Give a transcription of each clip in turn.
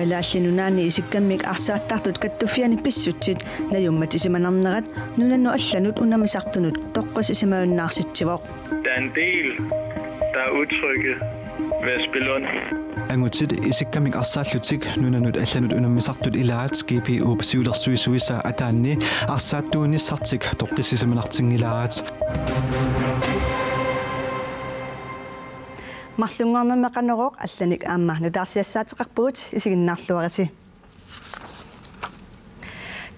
Kalaallununani isikkammik arsaattartut kattufiani pissutsit najummatisimanarnerat nunannu allanut unamisartunut toqqasisimaunnaarsitsivoq. Der er en del, der er udtrykket ved at spille under. Angutit isikkamik arsaallutik nunanut allanut unamisartut ilaat GPU siulersuisuisa ataanni arsaattuunissartik toqqisisimanartingilaat. Марлунгорнамеқанероқ алланик аама нутаарсиассаатеқарпугут исигиннаарлуарси.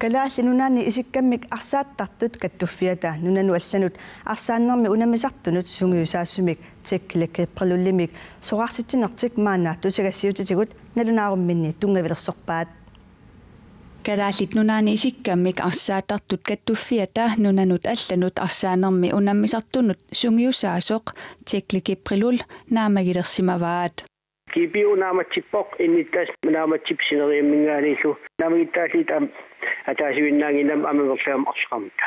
Калааллунунаани исиккаммик арсааттартут каттуффиата нунану алланут арсааннерми унамисартунут сунгиусаассумик теккилаккеэппралуллимик соқарситсинертик маана тусагассиутитигут налунаарумминни тунгавилерсорпаат. Kalaallit nunaani isikkammik arsaattartut kattuffiata nunanut allanut arsaanermi unammisartunut sungiusaasoq teklikiprilul naamagilersimavaat. GPU naamatsippoq innittas naamatsipsineriammingaaliillu naamagittaaliit ataasivinnaanginam amiverlaam arsqamta.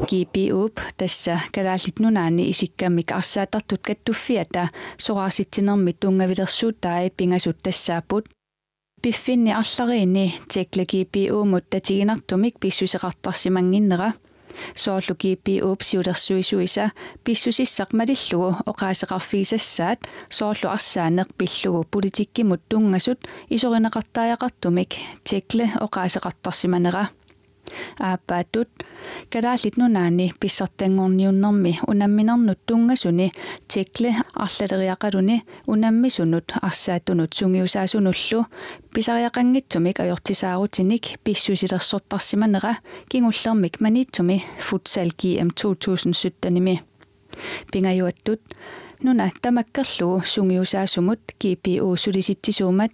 GPU tassa kalaallit nunaani isikkammik arsaattartut kattuffiata soqarsittinermi tungavilersuuttai pingasut tassaaput Biffinni allariinni teklekipiumut tatiginartumik pissuseqartarsimanginnera soorlu GPU siulersuisuisa pissusissaq malillugu oqaaseqarfiisassaat soorlu arsaaneq pillugu politikkimut tungasut isorineqartaajaqartumik tekle oqaaseqartarsimanera aappaatut kalaallit nunaani pissartangorniunnermi unamminernud tungasuni tekle arlaleriaqaluni unammisunut arsaattunut sungiusaasunullu pisariaqanngittumik ajortisaarutinik pissusilersortarsimanera kingullermik maniittumi futsal GM 2017-nimi pingajuattut nuna tamakkerlugu sungiusaasumut GPU sulisitsisuumat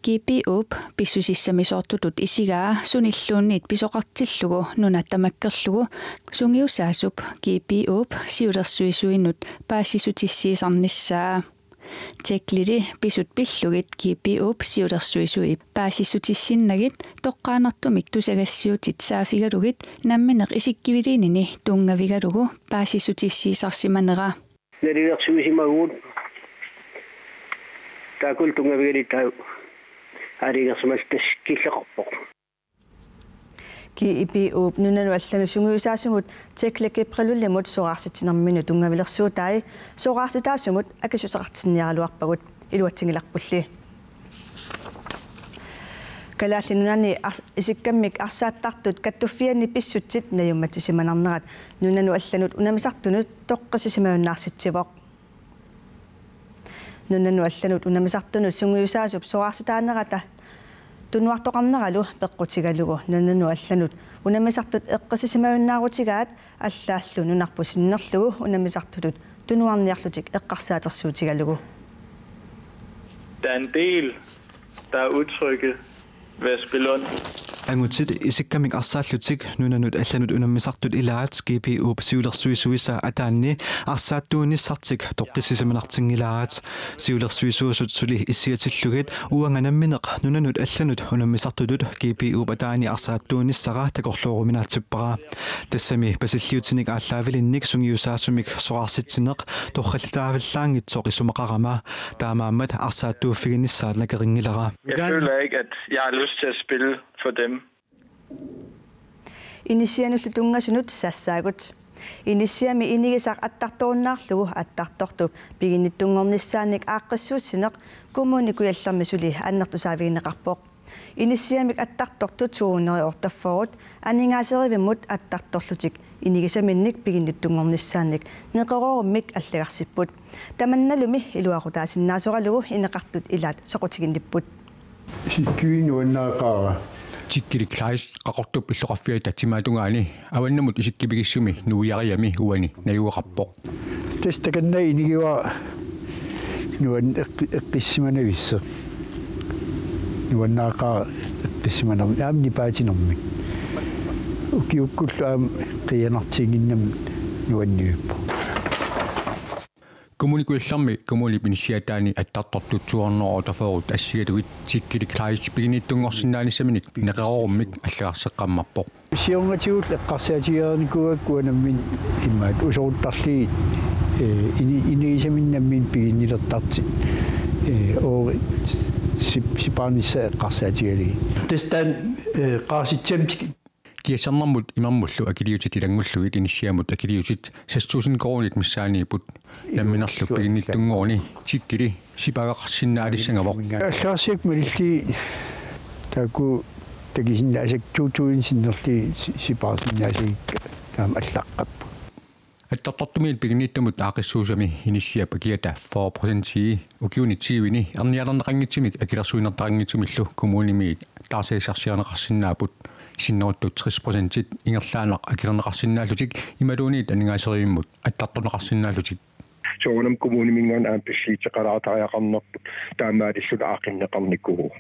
GPU pissusissamisoortutut isigaa sunilluunniit pisoqartillugu nuna tamakkerlugu sungiusaasup GPU siulersuisuinut paassisutissiisarnissaa teklidi pisut pillugit GPU siulersuisui paassisutissinnagit toqqaanartumik tusagassiutit saafigalugit nammineq isikkiviliinini tungavigalugu paassisutissiisarsimanera nerilersuisimaguut taakul tungavigalitaau arigersumaltas killeqarpoq GPU nunanu allanu sungiusaasumut teklekipralullimut soqarsitinerminu tungavilersuutai soqarsitaasumut akisuseqartinniaraluarpagut iluatsingilarpulli Kalaallununani isikkammik arsaattartut kattuffianni pissutsit najummatisimanarnerat nunanu allanut unamisartunut toqqasisimaunnaarsitsivoq nunanu allanut unamisartunut sungiusaasup soqarsitaanerata tunuartoqarneralu peqqutigalugu nunanu allanut unamisartut eqqasisimaunnaarutigaat allaallu nunarpusinnerlugu unamisartutut tunuarniarlutik eqqarsaatersuutigalugu. Der er en del, der er udtrykket ved at spille under. Angutit isikkamik arsaallutik nunanut allanut unammisartut ilaat GPU siulersuisuisa ataanni arsaattuunissartik toqqisisimanartingilaat siulersuisuusut suli issiatillugit uanganammineq nunanut allanut unammisartutut GPU ataani arsaattuunissara takorluoruminaatippara tassami pasilliutinik aallaavalinnik sungiusaasumik soqarsittineq torrallitaavillaangitsoq isumaqarama taamaammat arsaattuuffiginissaat nakeringilara. Jeg føler ikke, at jeg har lyst til at spille for dem. Inisianullu tungasunut sassaagut. Inisiami inigisaq attartuunnaarlugu attartortup piginnittungornissaanik aaqqissuussineq kommunikuyallermi suli annertusaavigineqarpoq. Inisiamik attartortut suuneriortafforut aningaaserivimmut attartorlutik inigisaminnik piginnittungornissaanik neqerorummik allagarsiput. Tamannalumi iluaqutaasinnaasораlugu ineqartut ilaat soqutiginnipput. Sikkiinuannaaqaara tikkili klais qaqortup illoqarfiata timatungaani awannamut isikkipigissumi nuuyariami uani nayuuqarpoq tastakanna inigiwa nuan eqqissimanavisse nuannaaqaa eqqissimanam aamni paatinermi ukiukkullu aam qiyanartiginnam nuanniuppo kommunikuallarmi kommunip initiataani attartortutsuornoro taforut assigalugit tikkili klais piginittunngorsinnaanissaminik neqerorummik аллаарсеққаммарпоқ сиунгатигул эққарсаатигаанникуаккуанаммин иммаат усорутарлии инигисаминнаммин пигиннилертарти ори сипаанissaа эққарсаатигалиги тастаан qaasitsamtik киасарнэрмут имармуллу акилиутит илангуллугит иниссиамут акилиутит сассуусин коронит миссааниипут намминерлук пигинниттунгуурни тиккили сипагақарсиннаалиссангавоқ аллаарсиак малилли таку такисинна асактуутуин синнерли сипаасиннаасигикка таам аллаққаппу аттартартумиил пигинниттумут аақиссуусами иниссиап акиата 4% укиунитсиивини арниалернеқангитсимик акилерсуинертарангитсумиллу коммунимиит таасаисарсиарнеқарсинаапут синнеруттут 30% ингерлаанеқ акилернеқарсинааллутик ималуунит анингаасерииммут аттартунеқарсинааллутик соонам коммунимингаан аамписсиитеқалаатариақарнерпут таамаалиллут аақиннеқарникуу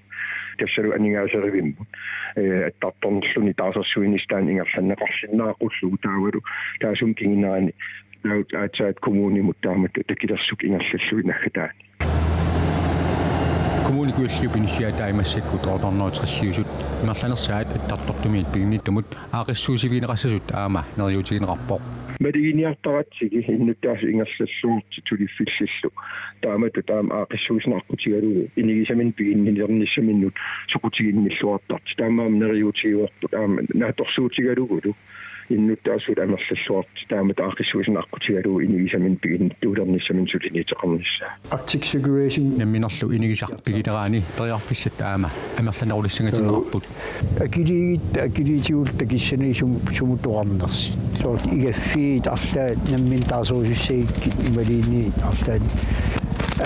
тассалу анингаасеривиммут аттарторнерлуни таасерсуинистаан ингерланнеқарсинаақуллугу таавалу таасум кингинерани наут аатсаат коммунимут таамат такилерсук ингерллаллуи наггатаани коммуникуиллу пинисиатаимассаккут орторноотрissиусут имерланерсаат аттартортумиит пигинниттумут аақиссуусивинеқассасут аама нериутигинеқарпоқ малигиниартаратсиги иннуттаас ингерллаллуурти тулиффиллиллу таамату таам аақиссуусинеққутигалугу инигисамин пигиннилерниссаминнут сукутигинниллуартарти таамаам нериутигиуарпут аама нааторсуутигалугулу иннуттаасут амерллаллуарти таамат аақиссуусинеққутигалугу инигисамин пигинниттуулерниссамин сулиниитеқарнissaa articulation намминерлу инигисар пигилераани периарфиссат аама амерланерулиссангатинерарпут акилиитиул такиссани сумутуарнерси соорт игаффиит арлаа наммин таасуусиссагиккит ималиини арлаа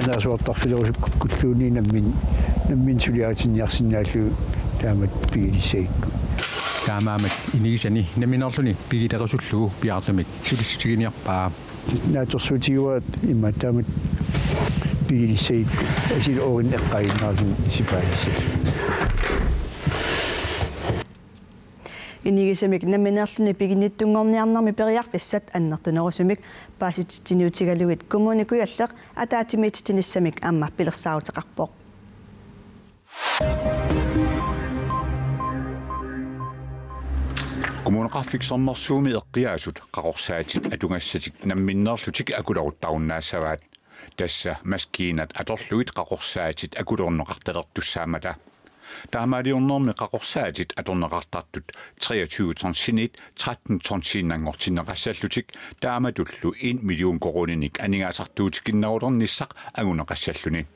анасуартарфилерусукку куллууни наммин сулиаатинниарсинааллу таамат пигилиссагикку таамаамат инигисани намминерлуни пигилерусуллугу пиартумик сулиссутигиниарпаа нааторсуутигуат иммаатаамат пигилиссагикку асил орин эққаиннаасун сипаалиссат инигисамик намминерлуни пигинниттунгорниарнарми периарфиссат аннертунерусумик пааситсиниутигалугит коммуникуйаллеқ атаатимиитсиниссамик аама пилерсаутеқарпоқ коммунеқарфиксернэрсууми эққиаасут қақорсаатит атунгассатик намминнерлутик акулеруттаруннаассаваат тасса маскиинат аторлуит қақорсаатит акулернеқарталертуссаамата таамаалиорнэрми қақорсаатит аторнеқартартут 23 тонсинит 13 тонсиннангортиннеқассаллутик тааматуллу 1 миллион корониник анигаасартуутикиннарулерниссақ агунеқассаллуни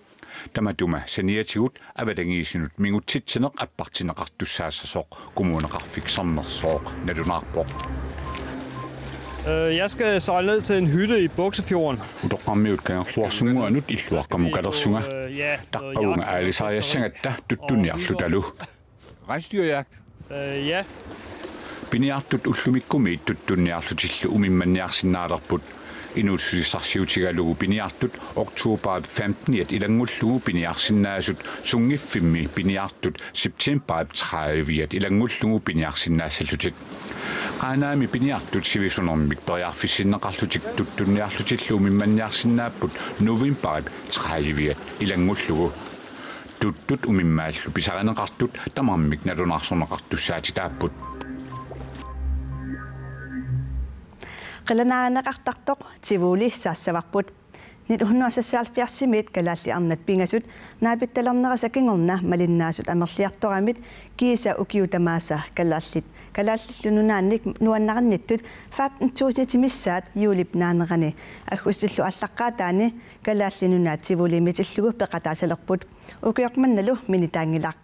таматума саниатигут авалангиисинут мигутситсинеқ аппартинеқартуссаассасоқ коммунеқарфиксернерсооқ налунаарпоқ Jeg skal sejle ned til en hytte i Buksefjorden. Utoqammiut kangerluarsunguanut illuaqqamukalersunga taqqaunga aalisariassangatta tuttunniarlutalu rensdyrjagt. Ja. Piniartut ullumikkumiit tuttunniarlutillu umimmanniarsinnaalerput inuutsisarsiutigalugu piniartut oktober 15 ilangullugu piniarsinnaasut sungiffimmi piniartut september 30 ilangullugu piniarsinnaasallutit qaanaami piniartut sivisunermik periarfissinneqarlutik tuttunniarlutillu umimmanniarsinnaaput november 30 ilangullugu tuttut umimmaallu pisarineqartut tamarmik nalunarsorneqartussaatitaapput qilanaanaqartartoq tivuli saassavарпут 1970 kalaalli arnat pingasut naapittalernerasakingorna malinnaasut amerliartoramit kiisa ukiutamaasa kalaallilununaannik nuannaqannittut 15 juulip naanerani agustillu allaqqaataani kalaallinunaat tivuli mitillugu peqataasalerput ukiormannalu minitaangilaq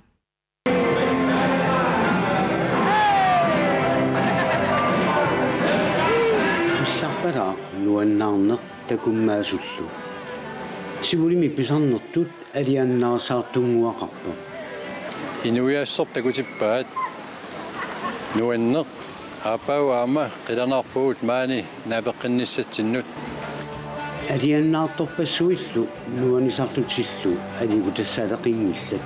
Pala nuannaarneq takummaasullу. Sivulimi pisarnertut aliannaarsaartunguaqarpa. Inuiassor takutippaat nuanneq aapauaama qilanarpuut maani naapeqqinnissatsinut. Aliannaartorpassuillu nuanisarlutillu alivutassaleqingillat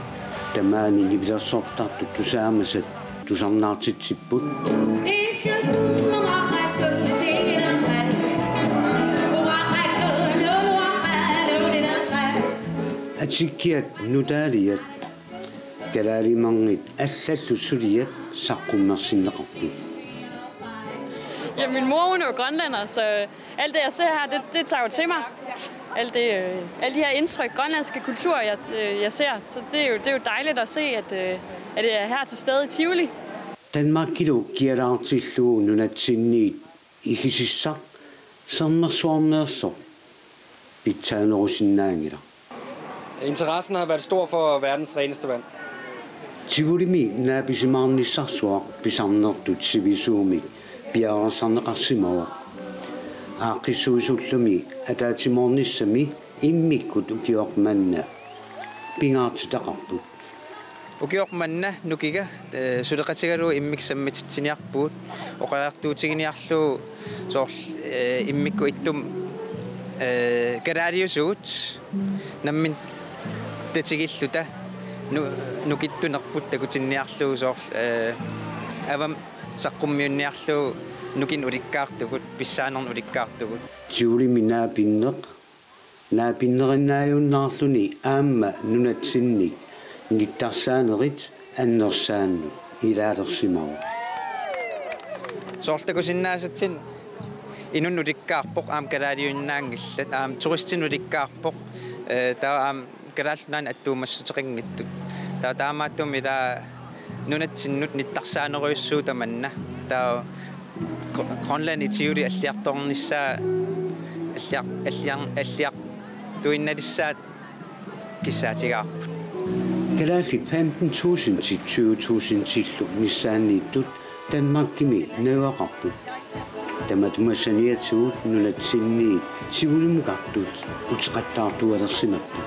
tamaani lipilersortartut tusaamasat tusarnaartitsipput. Atsikkiat nutaaliat kalaalimangit allallussuliat saqqummersinneqarput. Ja, min mor hun er jo grønlænder, så alt det jeg ser her, det tager jo til mig. alle de her indtryk, grønlandske kultur, jeg ser. Så det er jo dejligt at se, at det er her til stede i Tivoli. Danmark giver til nogle at sinde i hisissa, som er svarmet så. Vi tager noget sin nænger. Interessen har været stor for verdens reneste vand. Tivoli nabisimani saswa bisamner du civisumi biara sanrasimawa. Aqisuisullumi atatimornissami immikut ukiormanna pingaatitaqarput. Ukiormanna nukiga suleqatigalu immiksammititsiniarpuut oqalartuutiginiarlu soor immikku ittum karaariusuut nammin tatigilluta nukittunerput takutinniarlu soor avam saqqummiunniarlu nukin ulikkaartugut pissaanernu ulikkaartugut Tivoli naapinnerinaajunnaarluni aamma nunatsinni nittarsanerit annersaannu ilaalersimagu soortakusinnaasatsin inun ulikkaarpoq aam kalaaliunnaangillat aam turistin ulikkaarpoq taa aam kalaallunaani attuumassuteqingittut taa taamaattum ila nunatsinnut nittarsaaneriussuutamanna taa Grønland i Tivoli alliartornissaa alliar tuinnalissaat kissaatigaarput Kalaalli 15.000 til 20.000 tillu nissaanniittut Danmarkimi neuaqarput tamatumassaniatuut nunatsinniit Tivolimuqartut utiqattaartualersimapput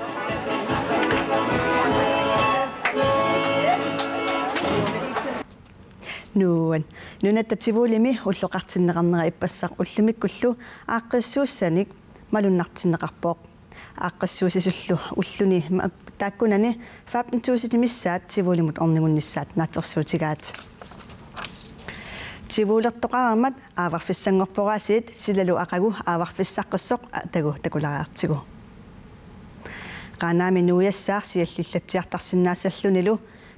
Nunat Tivolimi ulloqartinneqarnera ippassaq ullumikkullu aaqqissuussanik malunnartinneqarpoq aaqqissuusisullu ulluni taakkunani 15.000 missaat Tivolimut ornigunnissaat naatorsuutigaat Tivolertoqaramat aavarfissangorporaasiit silalu aqagu aavarfissaqqissoq takularaartigu qaanaami nuuyassaar siallillattiartarsinnaassallunilu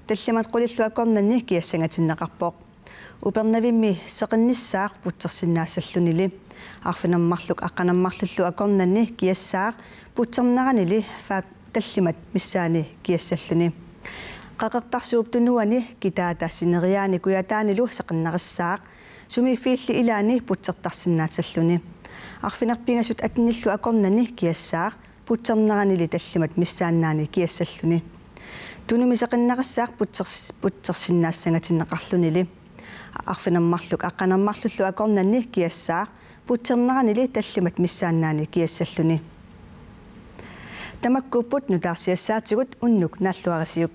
таллимат qulilluakornanni kiassangatinneqarpoq upernavimmi seqinnissaaq putsersinnaassallunili arfinammarluk aqqanammarlullu akornanni kiassaaq putserneranili faak tallimat missaani kiassalluni qaqertarsuuptunuani kitaata sineriaani kuyataanilu seqinnarissaaq sumiiffiilli ilaani putsertarsinnaassalluni arfinerpingasut atnillu akornanni kiassaaq putserneranili tallimat missaannaani kiassalluni Tunimiseqinnaqassaaq putsersinnaassangatinneqarlunili arfinammarluk aqqanammarlullu akornanni kiassaaq putserneranili tallimat missaannaani kiassalluni tamakkuupput nutaarsiassaatigut unnuk naalluarasiuk